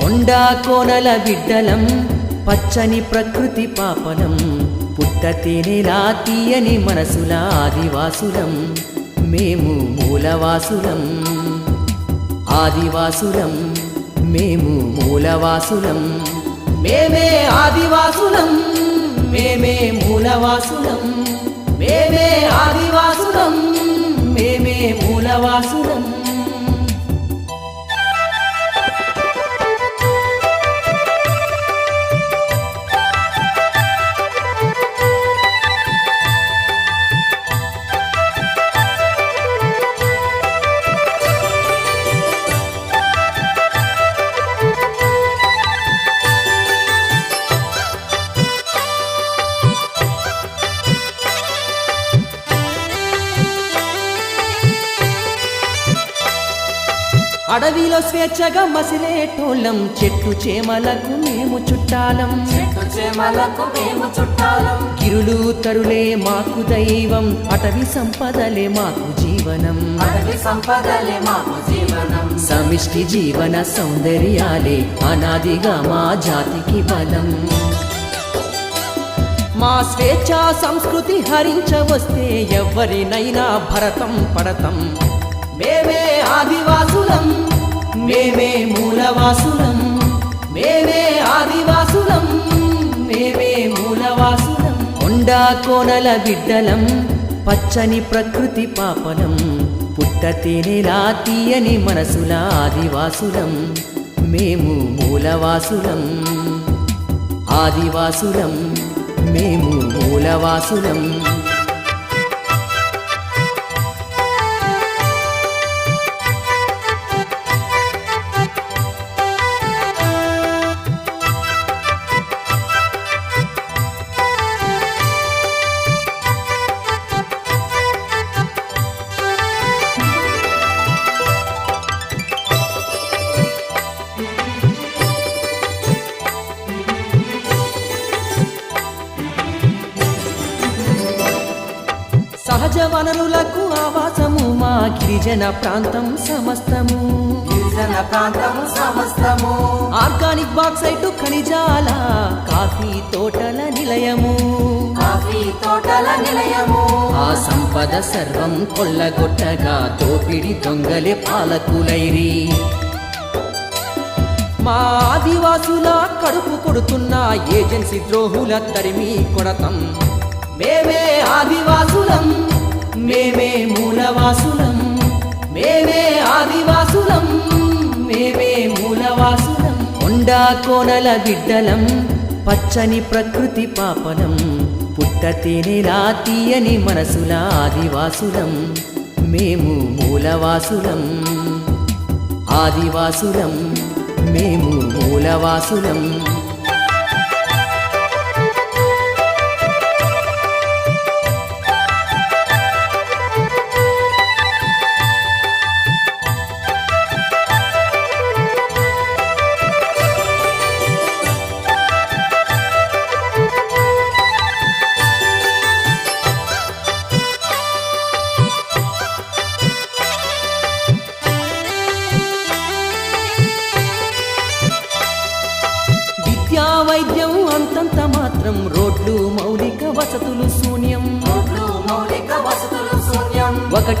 కొండా కోనల బిడ్డలం పచ్చని ప్రకృతి పాపలం పుట్టతేనెలా తీయని మనసుల ఆదివాసులం మేము మూలవాసులం ఆదివాసులం మేము మూలవాసులం మేమే ఆదివాసులం మేమే మూలవాసులం మేమే ఆదివాసులం మేమే మూలవాసులం అడవిలో స్వేచ్ఛగా మసిలేటోళ్ళం చెట్టు చేమలకు మేము చుట్టాలం గిరులు తరులే మాకు దైవం అటవీ సంపదలే మాకు జీవనం సమిష్టి జీవన సౌందర్యాలే అనాదిగా మా జాతికి బలం మా స్వేచ్ఛా సంస్కృతి హరించవస్తే ఎవరినైనా భరతం పడతం మేమే ఆదివాసులం మేమే మూలవాసులం మేమే ఆదివాసులం మేమే మూలవాసులం కొండా కోనల బిడ్డలం పచ్చని ప్రకృతి పాపలం పుట్టతేనెలా తీయని మనసుల ఆదివాసులం మేము మూలవాసులం ఆదివాసులం మేము మూలవాసులం సహజ వనరులకు ఆవాసము మా గిరిజన ప్రాంతం సమస్తము ఆర్గానిక్ బాక్సైట్ ఖనిజాల కాఫీ తోటల నిలయము ఆ సంపద సర్వం కొల్లగొట్టగా దోపిడి దొంగలే పాలకులైరి మా ఆదివాసుల కడుపు కొడుతున్న ఏజెన్సీ ద్రోహుల తరిమి కొడతం మేమే ఆదివాసులం మేమే మూలవాసులం మేమే ఆదివాసులం మేమే మూలవాసులం కొండా కోనల బిడ్డలం పచ్చని ప్రకృతి పాపలం పుట్టతేనెలా తీయని మనసుల ఆదివాసులం మేము మూలవాసులం ఆదివాసులం మేము మూలవాసులం వైద్యం అంతంత మాత్రం రోడ్లు మౌలిక వసతులు శూన్యం 1